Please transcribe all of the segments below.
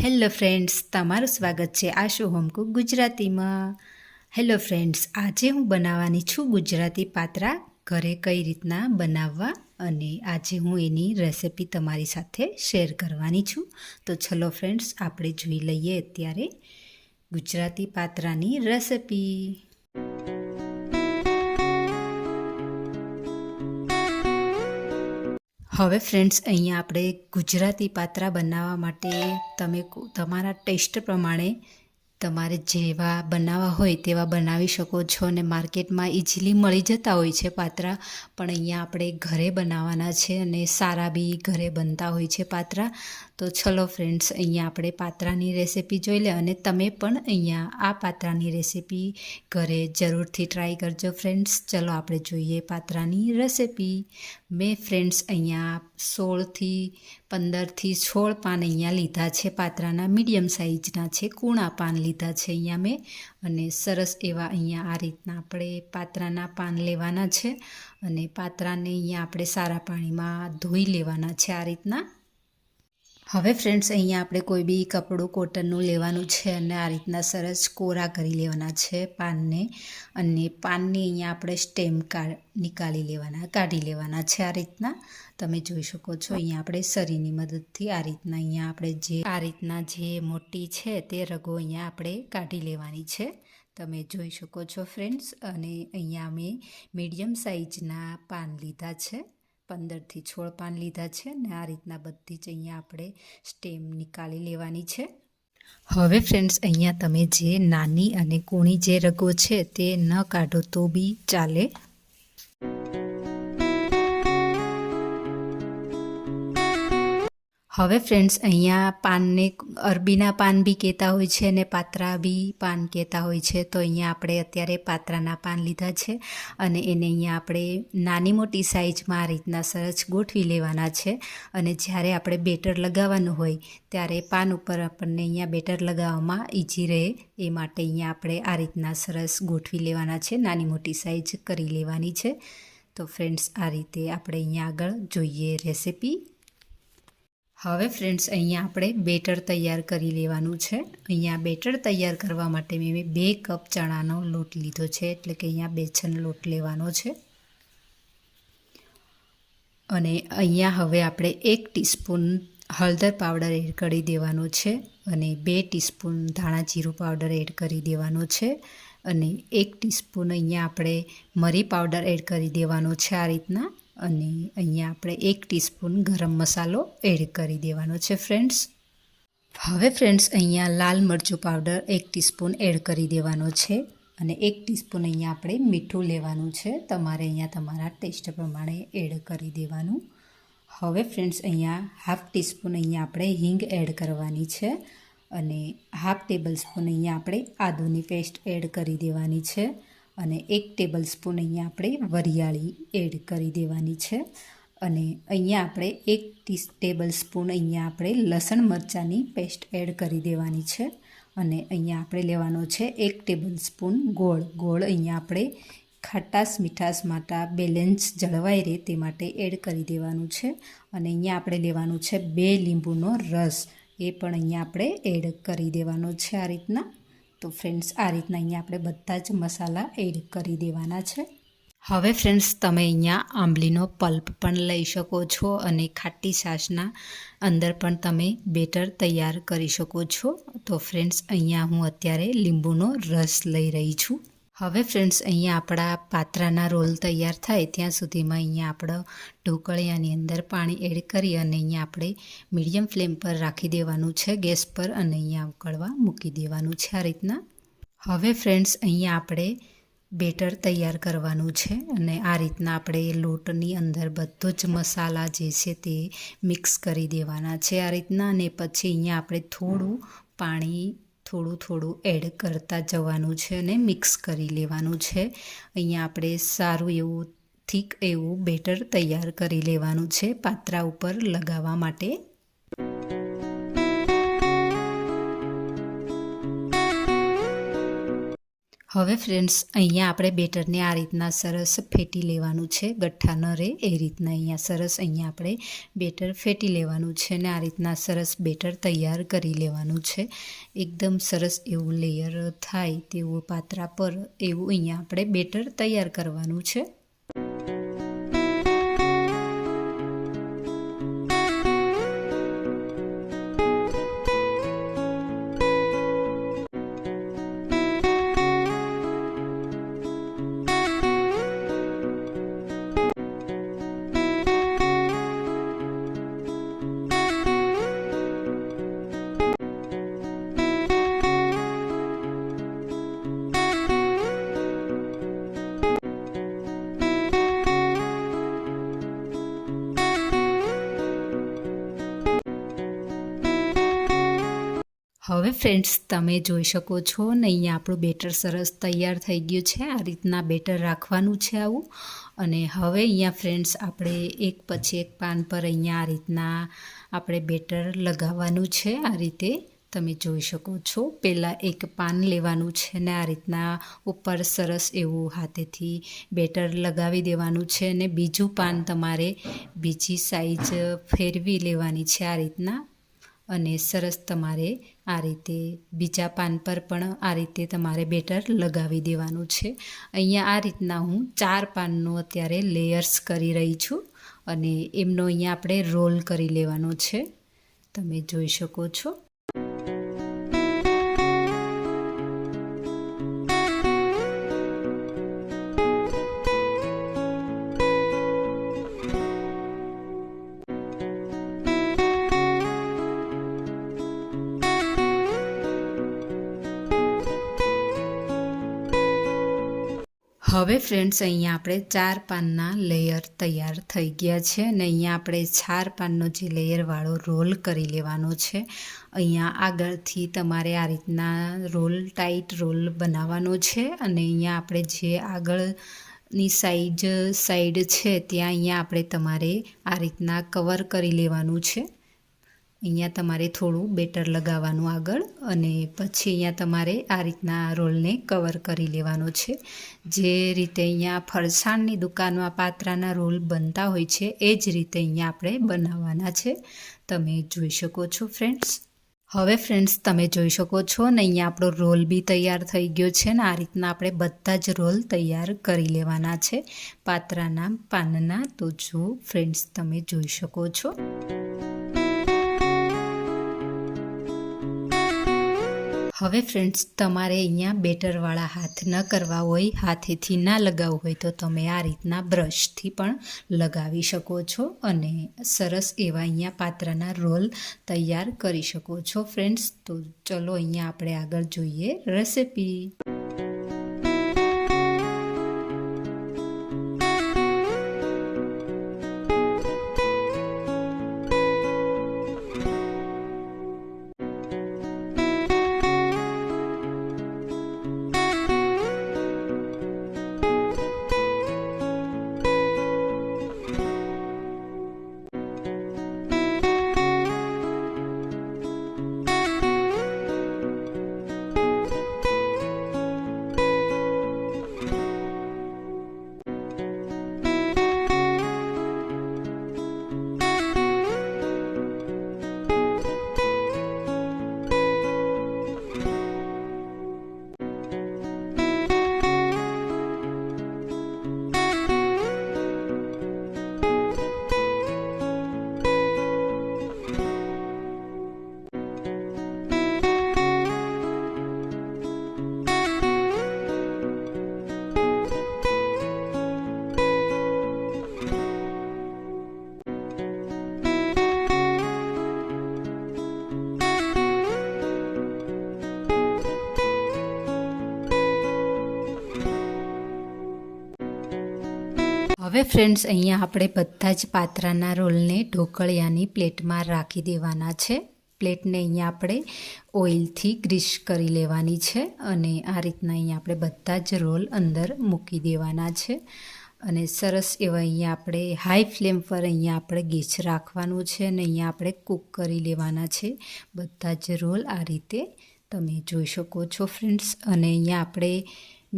Hello friends, તમારું સ્વાગત છે આશુ હોમ કુક ગુજરાતીમાં. હેલો ફ્રેન્ડ્સ, આજે હું બનાવવાની છું ગુજરાતી પાત્રા ઘરે કઈ રીતના બનાવવા, અને આજે હું એની રેસિપી તમારી સાથે શેર કરવાની છું. તો ચલો ફ્રેન્ડ્સ, આપણે જોઈ લઈએ અત્યારે ગુજરાતી પાત્રાની રેસિપી. હવે ફ્રેન્ડ્સ, અહીંયા આપણે ગુજરાતી પાત્રા બનાવવા માટે તમે તમારા ટેસ્ટ પ્રમાણે તમારે જેવા બનાવવા હોય તેવા બનાવી શકો છો, અને માર્કેટમાં ઇઝીલી મળી જતા હોય છે પાત્રા, પણ અહીંયા આપણે ઘરે બનાવવાના છે અને સારા બી ઘરે બનતા હોય છે પાત્રા. તો ચલો ફ્રેન્ડ્સ, અહીંયા આપણે પાત્રાની રેસિપી જોઈ લે, અને તમે પણ અહીંયા આ પાત્રાની રેસિપી ઘરે જરૂરથી ટ્રાય કરજો ફ્રેન્ડ્સ. ચલો આપણે જોઈએ પાત્રાની રેસિપી. મેં ફ્રેન્ડ્સ અહીંયા 15થી 16 પાન અહીંયા લીધા છે. પાત્રાના મીડિયમ સાઇઝના છે, કૂણા પાન લીધા છે અહીંયા મેં, અને સરસ એવા અહીંયા આ રીતના આપણે પાત્રાના પાન લેવાના છે, અને પાત્રાને અહીંયા આપણે સારા પાણીમાં ધોઈ લેવાના છે આ રીતના. હવે ફ્રેન્ડ્સ, અહીંયા આપણે કોઈ બી કપડું કોટનનું લેવાનું છે, અને આ રીતના સરસ કોરા કરી લેવાના છે પાનને, અને પાનની અહીંયા આપણે સ્ટેમ કાઢી લેવાના છે આ રીતના. તમે જોઈ શકો છો અહીંયા આપણે સરીની મદદથી આ રીતના અહીંયા જે મોટી છે તે રગો અહીંયા આપણે કાઢી લેવાની છે. તમે જોઈ શકો છો ફ્રેન્ડ્સ, અને અહીંયા મેં મીડિયમ સાઇઝના પાન લીધા છે, 15થી 16 પાન લીધા છે, અને આ રીતના બધી જ અહીંયા આપણે સ્ટેમ નીકાળી લેવાની છે. હવે ફ્રેન્ડ્સ, અહીંયા તમે જે નાની અને કૂણી જે રગો છે તે ન કાઢો તો બી ચાલે. હવે ફ્રેન્ડ્સ, અહીંયા પાનને અરબીના પાન બી કહેતા હોય છે, અને પાત્રા બી પાન કહેતા હોય છે. તો અહીંયા આપણે અત્યારે પાત્રાના પાન લીધા છે, અને એને અહીંયા આપણે નાની મોટી સાઇઝમાં આ રીતના સરસ ગોઠવી લેવાના છે. અને જ્યારે આપણે બેટર લગાવવાનું હોય ત્યારે પાન ઉપર આપણને અહીંયા બેટર લગાવવામાં ઇઝી રહે એ માટે અહીંયા આપણે આ રીતના સરસ ગોઠવી લેવાના છે, નાની મોટી સાઇઝ કરી લેવાની છે. તો ફ્રેન્ડ્સ, આ રીતે આપણે અહીંયા આગળ જોઈએ રેસિપી. હવે ફ્રેન્ડ્સ, અહીંયા આપણે બેટર તૈયાર કરી લેવાનું છે. અહીંયા બેટર તૈયાર કરવા માટે મેં 2 કપ ચણાનો લોટ લીધો છે, એટલે કે અહીંયા બેસન લોટ લેવાનો છે. અને અહીંયા હવે આપણે 1 ટીસ્પૂન હળદર પાવડર એડ કરી દેવાનો છે, અને 2 ટીસ્પૂન ધાણા જીરું પાવડર એડ કરી દેવાનો છે, અને 1 ટીસ્પૂન અહીંયા આપણે મરી પાવડર એડ કરી દેવાનો છે આ રીતના, અને અહીંયા આપણે 1 ટીસ્પૂન ગરમ મસાલો એડ કરી દેવાનો છે ફ્રેન્ડ્સ. હવે ફ્રેન્ડ્સ, અહીંયા લાલ મરચું પાવડર 1 ટીસ્પૂન એડ કરી દેવાનો છે, અને 1 ટીસ્પૂન અહીંયા આપણે મીઠું લેવાનું છે. તમારે અહીંયા તમારા ટેસ્ટ પ્રમાણે એડ કરી દેવાનું. હવે ફ્રેન્ડ્સ, અહીંયા 1/2 ટીસ્પૂન અહીંયા આપણે હિંગ એડ કરવાની છે, અને 1/2 ટેબલ સ્પૂન અહીંયા આપણે આદુની પેસ્ટ એડ કરી દેવાની છે, અને 1 ટેબલ સ્પૂન અહીંયા આપણે વરિયાળી એડ કરી દેવાની છે, અને અહીંયા આપણે 1 ટેબલ સ્પૂન અહીંયા આપણે લસણ મરચાંની પેસ્ટ એડ કરી દેવાની છે, અને અહીંયા આપણે લેવાનો છે 1 ટેબલ સ્પૂન ગોળ અહીંયા આપણે ખટાશ મીઠાશ માટે બેલેન્સ જળવાઈ રહે તે માટે એડ કરી દેવાનું છે, અને અહીંયા આપણે લેવાનું છે 2 લીંબુનો રસ, એ પણ અહીંયા આપણે એડ કરી દેવાનો છે આ રીતના. તો ફ્રેન્ડ્સ, આ રીતના અહીંયા આપણે બધા જ મસાલા એડ કરી દેવાના છે. હવે ફ્રેન્ડ્સ, તમે અહીંયા આંબલીનો પલ્પ પણ લઈ શકો છો, અને ખાટી છાશના અંદર પણ તમે બેટર તૈયાર કરી શકો છો. તો ફ્રેન્ડ્સ, અહીંયા હું અત્યારે લીંબુનો રસ લઈ રહી છું. હવે ફ્રેન્ડ્સ, અહીંયા આપણા પાત્રાના રોલ તૈયાર થાય ત્યાં સુધીમાં અહીંયા આપણે ઢોકળિયાની અંદર પાણી એડ કરી, અને અહીંયા આપણે મીડિયમ ફ્લેમ પર રાખી દેવાનું છે ગેસ પર, અને અહીંયા ઉકળવા મૂકી દેવાનું છે આ રીતના. હવે ફ્રેન્ડ્સ, અહીંયા આપણે બેટર તૈયાર કરવાનું છે, અને આ રીતના આપણે લોટની અંદર બધો જ મસાલા જે છે તે મિક્સ કરી દેવાના છે આ રીતના, અને પછી અહીંયા આપણે થોડું પાણી થોડું એડ કરતા જવાનું છે, અને મિક્સ કરી લેવાનું છે. અહીંયા આપણે સારું એવું થીક એવું બેટર તૈયાર કરી લેવાનું છે પાત્રા ઉપર લગાવવા માટે. હવે ફ્રેન્ડ્સ અહીંયા આપણે બેટરને આ રીતના સરસ ફેટી લેવાનું છે, ગઠ્ઠા ન રહે એ રીતના અહીંયા સરસ અહીંયા આપણે બેટર ફેટી લેવાનું છે ને આ રીતના સરસ બેટર તૈયાર કરી લેવાનું છે. એકદમ સરસ એવું લેયર થાય તેવું પાત્રા પર એવું અહીંયા આપણે બેટર તૈયાર કરવાનું છે. હવે ફ્રેન્ડ્સ તમે જોઈ શકો છો ને અહીંયા આપણું બેટર સરસ તૈયાર થઈ ગયું છે. આ રીતના બેટર રાખવાનું છે આવું. અને હવે અહીંયા ફ્રેન્ડ્સ આપણે એક પછી એક પાન પર અહીંયા આ રીતના આપણે બેટર લગાવવાનું છે. આ રીતે તમે જોઈ શકો છો. પહેલાં એક પાન લેવાનું છે ને આ રીતના ઉપર સરસ એવું હાથેથી બેટર લગાવી દેવાનું છે અને બીજું પાન તમારે બીજી સાઈઝ ફેરવી લેવાની છે આ રીતના. અને સરસ તમારે આ રીતે બીજા પાન પર પણ આ રીતે તમારે બેટર લગાવી દેવાનું છે. અહીંયા આ રીતના હું 4 પાનનું અત્યારે લેયર્સ કરી રહી છું અને એમનો અહીંયા આપણે રોલ કરી લેવાનો છે. તમે જોઈ શકો છો. હવે ફ્રેન્ડ્સ અહીંયા આપણે 4 પાનના લેયર તૈયાર થઈ ગયા છે અને અહીંયા આપણે 4 પાનનો જે લેયરવાળો રોલ કરી લેવાનો છે. અહીંયા આગળથી તમારે આ રીતના રોલ ટાઈટ રોલ બનાવવાનો છે અને અહીંયા આપણે જે આગળની સાઈડ છે ત્યાં અહીંયા આપણે તમારે આ રીતના કવર કરી લેવાનું છે. અહીંયા તમારે થોડું બેટર લગાવવાનું આગળ અને પછી અહીંયા તમારે આ રીતના રોલને કવર કરી લેવાનો છે. જે રીતે અહીંયા ફરસાણની દુકાનમાં પાત્રાના રોલ બનતા હોય છે એ જ રીતે અહીંયા આપણે બનાવવાના છે. તમે જોઈ શકો છો ફ્રેન્ડ્સ. હવે ફ્રેન્ડ્સ તમે જોઈ શકો છો ને અહીંયા આપણો રોલ બી તૈયાર થઈ ગયો છે ને આ રીતના આપણે બધા જ રોલ તૈયાર કરી લેવાના છે પાત્રાના પાનના. તો જો ફ્રેન્ડ્સ તમે જોઈ શકો છો. હવે ફ્રેન્ડ્સ તમારે અહીંયા બેટરવાળા હાથ ન કરવા હોય, હાથેથી ના લગાવવું હોય તો તમે આ રીતના બ્રશથી પણ લગાવી શકો છો અને સરસ એવા અહીંયા પાત્રાના રોલ તૈયાર કરી શકો છો ફ્રેન્ડ્સ. તો ચલો અહીંયા આપણે આગળ જોઈએ રેસિપી. હવે ફ્રેન્ડ્સ અહીંયા આપણે બધા જ પાત્રાના રોલને ઢોકળિયાની પ્લેટમાં રાખી દેવાના છે. પ્લેટને અહીંયા આપણે ઓઇલથી ગ્રીસ કરી લેવાની છે અને આ રીતના અહીંયા આપણે બધા જ રોલ અંદર મૂકી દેવાના છે અને સરસ એવા અહીંયા આપણે હાઈ ફ્લેમ પર અહીંયા આપણે ગેસ રાખવાનું છે અને અહીંયા આપણે કૂક કરી લેવાના છે બધા જ રોલ. આ રીતે તમે જોઈ શકો છો ફ્રેન્ડ્સ. અને અહીંયા આપણે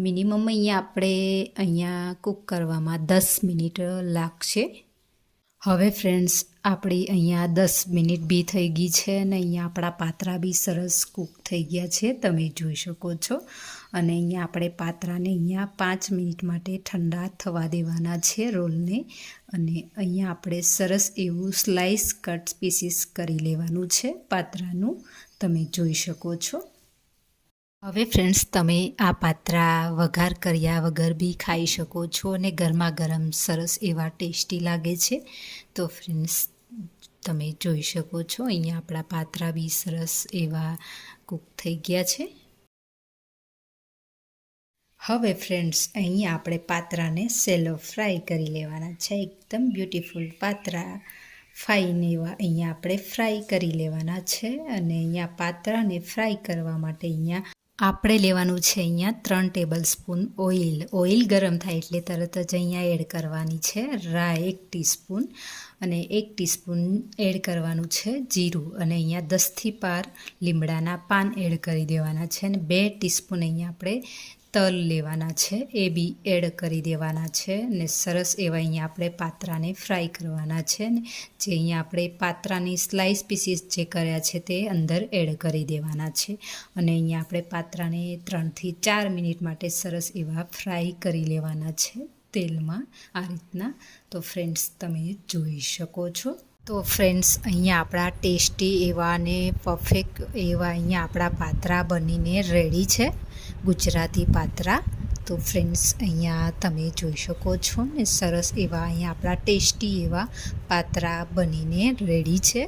મિનિમમ અહીંયા કૂક કરવામાં 10 મિનિટ લાગશે. હવે ફ્રેન્ડ્સ આપણી અહીંયા 10 મિનિટ બી થઈ ગઈ છે અને અહીંયા આપણા પાત્રા બી સરસ કૂક થઈ ગયા છે, તમે જોઈ શકો છો. અને અહીંયા આપણે પાત્રાને 5 મિનિટ માટે ઠંડા થવા દેવાના છે રોલને. અને અહીંયા આપણે સરસ એવું સ્લાઇસ કટ પીસીસ કરી લેવાનું છે પાત્રાનું, તમે જોઈ શકો છો. હવે ફ્રેન્ડ્સ તમે આ પાત્રા વઘાર કર્યા વગર બી ખાઈ શકો છો અને ગરમા ગરમ સરસ એવા ટેસ્ટી લાગે છે. તો ફ્રેન્ડ્સ તમે જોઈ શકો છો અહીંયા આપણા પાત્રા બી સરસ એવા કૂક થઈ ગયા છે. હવે ફ્રેન્ડ્સ અહીંયા આપણે પાત્રાને સેલો ફ્રાય કરી લેવાના છે. એકદમ બ્યુટીફુલ પાત્રા ફાઈન એવા અહીંયા આપણે ફ્રાય કરી લેવાના છે. અને અહીંયા પાત્રાને ફ્રાય કરવા માટે અહીંયા આપણે લેવાનું છે 3 ટેબલ સ્પૂન ઓઇલ ગરમ થાય એટલે તરત જ અહીંયા એડ કરવાની છે રાઈ 1 ટીસ્પૂન, અને 1 ટીસ્પૂન એડ કરવાનું છે જીરું, અને અહીંયા 10થી 12 લીમડાના પાન એડ કરી દેવાના છે. અને 2 ટીસ્પૂન અહીંયા આપણે તલ લેવાના છે, એ બી એડ કરી દેવાના છે. ને સરસ એવા અહીંયા આપણે પાત્રાને ફ્રાય કરવાના છે. ને જે અહીંયા આપણે પાત્રાની સ્લાઇસ પીસીસ જે કર્યા છે તે અંદર એડ કરી દેવાના છે. અને અહીંયા આપણે પાત્રાને 3થી 4 મિનિટ માટે સરસ એવા ફ્રાય કરી લેવાના છે તેલમાં, આ રીતના. તો ફ્રેન્ડ્સ તમે જોઈ શકો છો. તો ફ્રેન્ડ્સ અહીંયા આપણા ટેસ્ટી એવા અને પરફેક્ટ એવા અહીંયા આપણા પાત્રા બનીને રેડી છે, ગુજરાતી પાત્રા. તો ફ્રેન્ડ્સ અહીંયા તમે જોઈ શકો છો ને સરસ એવા અહીંયા આપણા ટેસ્ટી એવા પાત્રા બનીને રેડી છે.